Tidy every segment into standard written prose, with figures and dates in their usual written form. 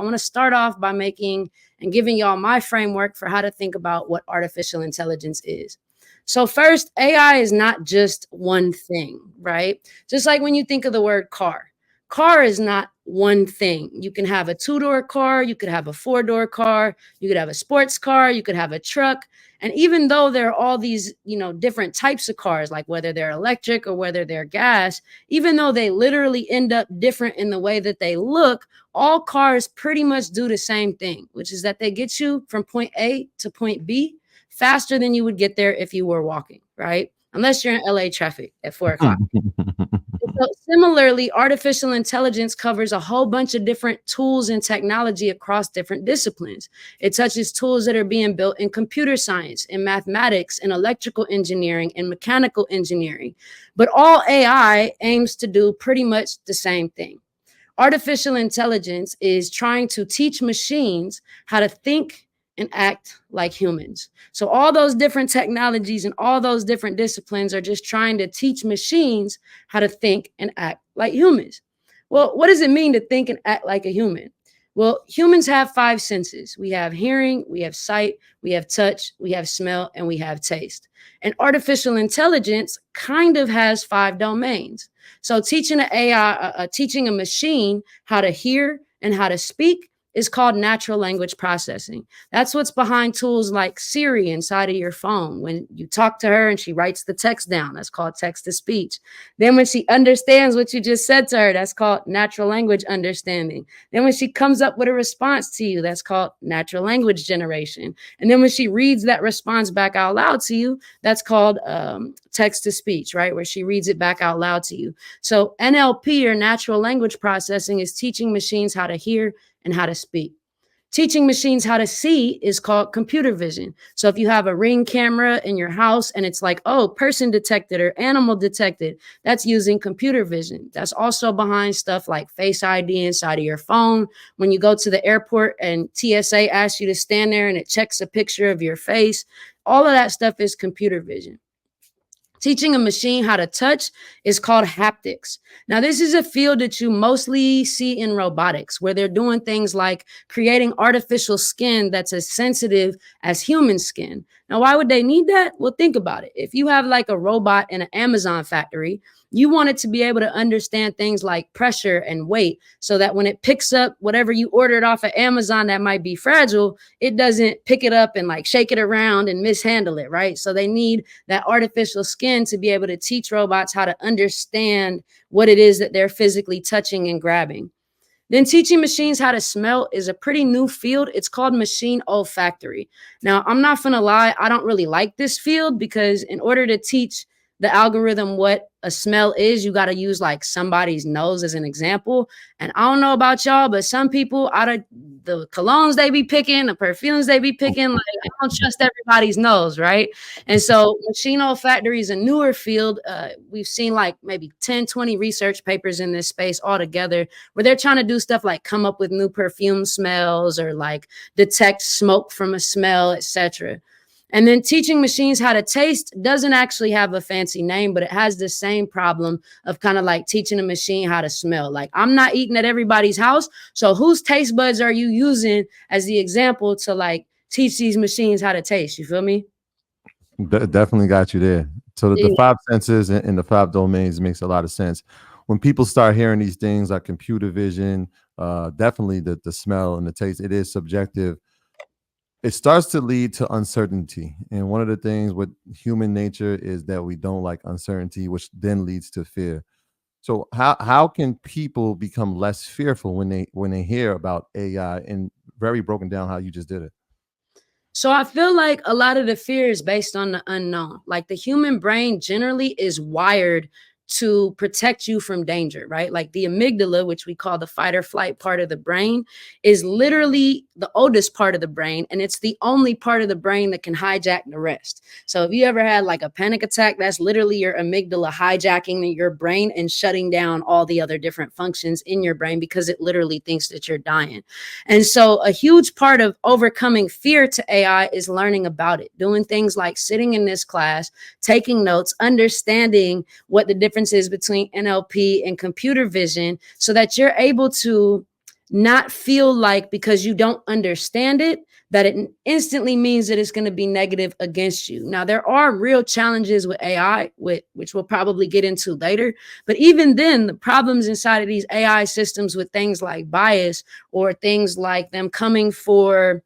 want to start off by making and giving y'all my framework for how to think about what artificial intelligence is. So first, AI is not just one thing, right? Just like when you think of the word car. Car is not one thing. You can have a two-door car, you could have a four-door car, you could have a sports car, you could have a truck. And even though there are all these, different types of cars, like whether they're electric or whether they're gas, even though they literally end up different in the way that they look, all cars pretty much do the same thing, which is that they get you from point A to point B faster than you would get there if you were walking, right? Unless you're in LA traffic at 4 o'clock. So similarly, artificial intelligence covers a whole bunch of different tools and technology across different disciplines. It touches tools that are being built in computer science, in mathematics, in electrical engineering, and mechanical engineering. But all AI aims to do pretty much the same thing. Artificial intelligence is trying to teach machines how to think and act like humans. So all those different technologies and all those different disciplines are just trying to teach machines how to think and act like humans. Well, what does it mean to think and act like a human? Well, humans have 5 senses. We have hearing, we have sight, we have touch, we have smell, and we have taste. And artificial intelligence kind of has 5 domains. So teaching an AI, teaching a machine how to hear and how to speak is called natural language processing. That's what's behind tools like Siri inside of your phone. When you talk to her and she writes the text down, that's called text to speech. Then when she understands what you just said to her, that's called natural language understanding. Then when she comes up with a response to you, that's called natural language generation. And then when she reads that response back out loud to you, that's called text to speech, right? Where she reads it back out loud to you. So NLP, or natural language processing, is teaching machines how to hear and how to speak. Teaching machines how to see is called computer vision. So if you have a Ring camera in your house and it's like, oh, person detected or animal detected, that's using computer vision. That's also behind stuff like Face ID inside of your phone. When you go to the airport and TSA asks you to stand there and it checks a picture of your face, all of that stuff is computer vision. Teaching a machine how to touch is called haptics. Now, this is a field that you mostly see in robotics, where they're doing things like creating artificial skin that's as sensitive as human skin. Now, why would they need that? Well, think about it. If you have like a robot in an Amazon factory, you want it to be able to understand things like pressure and weight, so that when it picks up whatever you ordered off of Amazon that might be fragile, it doesn't pick it up and like shake it around and mishandle it, right? So they need that artificial skin to be able to teach robots how to understand what it is that they're physically touching and grabbing. Then teaching machines how to smell is a pretty new field. It's called machine olfactory. Now, I'm not going to lie, I don't really like this field, because in order to teach the algorithm what a smell is, you got to use like somebody's nose as an example. And I don't know about y'all, but some people, out of the colognes they be picking, the perfumes they be picking, like, I don't trust everybody's nose, right? And so machine olfactory is a newer field. We've seen like maybe 10, 20 research papers in this space altogether, where they're trying to do stuff like come up with new perfume smells or like detect smoke from a smell, etc. And then teaching machines how to taste doesn't actually have a fancy name, but it has the same problem of kind of like teaching a machine how to smell. Like, I'm not eating at everybody's house, so whose taste buds are you using as the example to like teach these machines how to taste? You feel me? Definitely got you there. So the Yeah. 5 senses and the 5 domains makes a lot of sense. When people start hearing these things like computer vision, definitely the smell and the taste, it is subjective. It starts to lead to uncertainty. And one of the things with human nature is that we don't like uncertainty, which then leads to fear. So how can people become less fearful when they hear about AI, and very broken down how you just did it? So I feel like a lot of the fear is based on the unknown. Like, the human brain generally is wired to protect you from danger, right? Like the amygdala, which we call the fight or flight part of the brain, is literally the oldest part of the brain. And it's the only part of the brain that can hijack the rest. So if you ever had like a panic attack, that's literally your amygdala hijacking your brain and shutting down all the other different functions in your brain, because it literally thinks that you're dying. And so a huge part of overcoming fear to AI is learning about it, doing things like sitting in this class, taking notes, understanding what the difference is between NLP and computer vision, so that you're able to not feel like because you don't understand it, that it instantly means that it's going to be negative against you. Now, there are real challenges with AI, which we'll probably get into later. But even then, the problems inside of these AI systems with things like bias or things like them coming for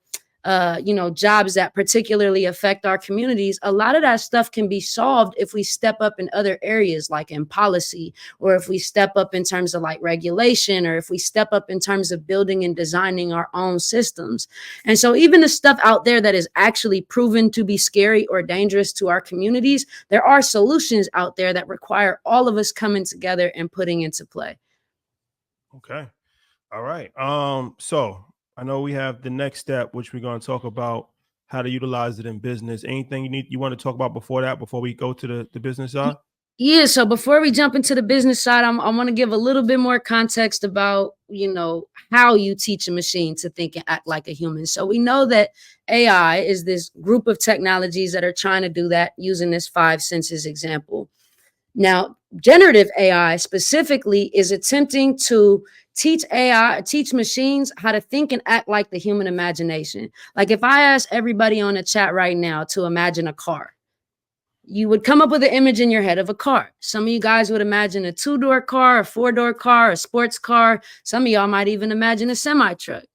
jobs that particularly affect our communities, a lot of that stuff can be solved if we step up in other areas, like in policy, or if we step up in terms of like regulation, or if we step up in terms of building and designing our own systems. And so even the stuff out there that is actually proven to be scary or dangerous to our communities, there are solutions out there that require all of us coming together and putting into play. Okay. All right. So I know we have the next step, which we're going to talk about how to utilize it in business. Anything you want to talk about before that, before we go to the business side? Yeah, so before we jump into the business side, I want to give a little bit more context about, how you teach a machine to think and act like a human. So we know that AI is this group of technologies that are trying to do that using this five senses example. Now, generative AI specifically is attempting to teach machines how to think and act like the human imagination. Like if I ask everybody on the chat right now to imagine a car, you would come up with an image in your head of a car. Some of you guys would imagine a 2-door car, a 4-door car, a sports car. Some of y'all might even imagine a semi truck.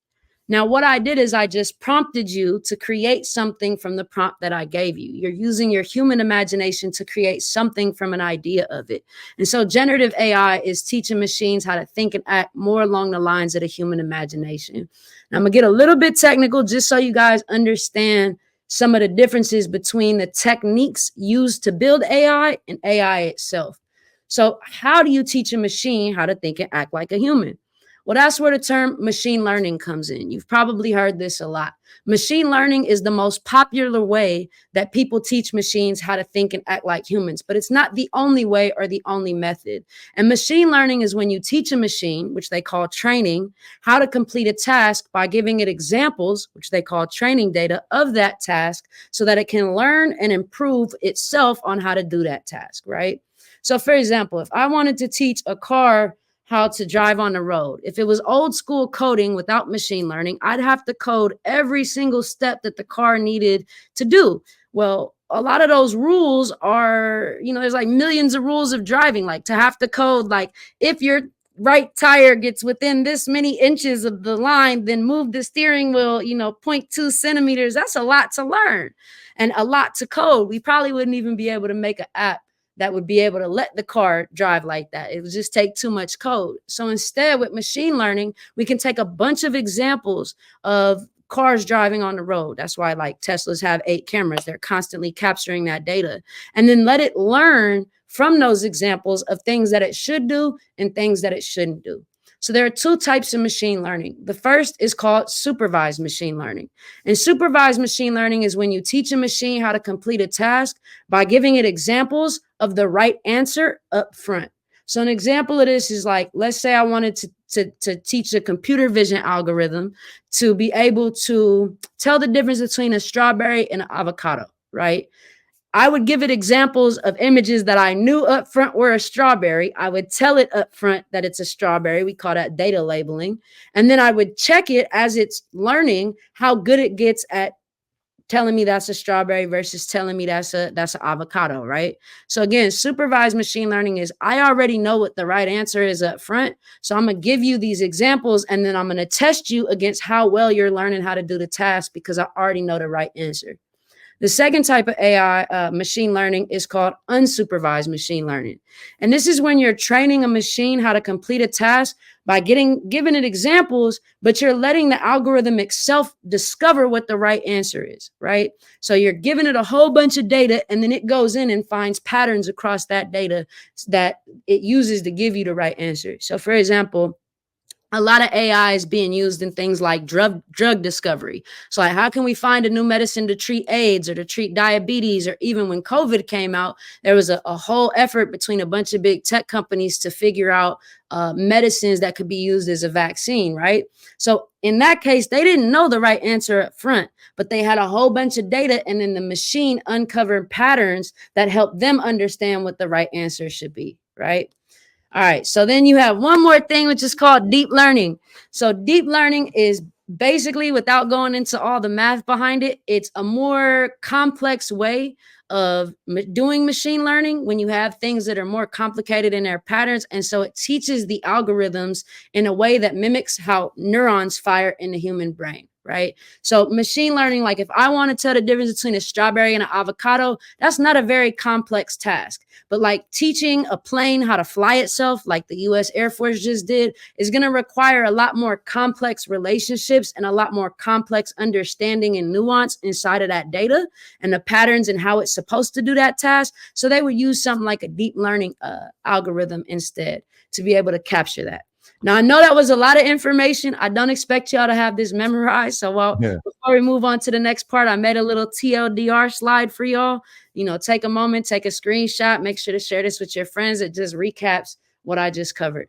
Now, what I did is I just prompted you to create something from the prompt that I gave you. You're using your human imagination to create something from an idea of it. And so generative AI is teaching machines how to think and act more along the lines of the human imagination. Now, I'm going to get a little bit technical just so you guys understand some of the differences between the techniques used to build AI and AI itself. So how do you teach a machine how to think and act like a human? Well, that's where the term machine learning comes in. You've probably heard this a lot. Machine learning is the most popular way that people teach machines how to think and act like humans, but it's not the only way or the only method. And machine learning is when you teach a machine, which they call training, how to complete a task by giving it examples, which they call training data of that task, so that it can learn and improve itself on how to do that task, right? So for example, if I wanted to teach a car how to drive on the road, if it was old school coding without machine learning, I'd have to code every single step that the car needed to do. Well, a lot of those rules are, there's like millions of rules of driving, like to have to code, like if your right tire gets within this many inches of the line, then move the steering wheel, 0.2 centimeters. That's a lot to learn and a lot to code. We probably wouldn't even be able to make an app that would be able to let the car drive like that. It would just take too much code. So instead, with machine learning, we can take a bunch of examples of cars driving on the road. That's why like Teslas have 8 cameras. They're constantly capturing that data and then let it learn from those examples of things that it should do and things that it shouldn't do. So there are 2 types of machine learning. The first is called supervised machine learning. And supervised machine learning is when you teach a machine how to complete a task by giving it examples of the right answer up front. So an example of this is like, let's say I wanted to teach a computer vision algorithm to be able to tell the difference between a strawberry and an avocado, right? I would give it examples of images that I knew up front were a strawberry. I would tell it up front that it's a strawberry. We call that data labeling. And then I would check it as it's learning how good it gets at telling me that's a strawberry versus telling me that's an avocado, right? So again, supervised machine learning is I already know what the right answer is up front. So I'm going to give you these examples and then I'm going to test you against how well you're learning how to do the task because I already know the right answer. The second type of AI machine learning is called unsupervised machine learning. And this is when you're training a machine how to complete a task by giving it examples, but you're letting the algorithm itself discover what the right answer is, right? So you're giving it a whole bunch of data and then it goes in and finds patterns across that data that it uses to give you the right answer. So for example, a lot of AI is being used in things like drug discovery. So like, how can we find a new medicine to treat AIDS or to treat diabetes? Or even when COVID came out, there was a whole effort between a bunch of big tech companies to figure out medicines that could be used as a vaccine, right? So in that case, they didn't know the right answer up front, but they had a whole bunch of data and then the machine uncovered patterns that helped them understand what the right answer should be, right? All right. So then you have one more thing, which is called deep learning. So deep learning is basically, without going into all the math behind it, it's a more complex way of doing machine learning when you have things that are more complicated in their patterns. And so it teaches the algorithms in a way that mimics how neurons fire in the human brain. Right. So machine learning, like if I want to tell the difference between a strawberry and an avocado, that's not a very complex task. But like teaching a plane how to fly itself, like the US Air Force just did, is going to require a lot more complex relationships and a lot more complex understanding and nuance inside of that data and the patterns and how it's supposed to do that task. So they would use something like a deep learning algorithm instead to be able to capture that. Now, I know that was a lot of information. I don't expect y'all to have this memorized. So before we move on to the next part, I made a little TLDR slide for y'all. You know, take a moment, take a screenshot, make sure to share this with your friends. It just recaps what I just covered.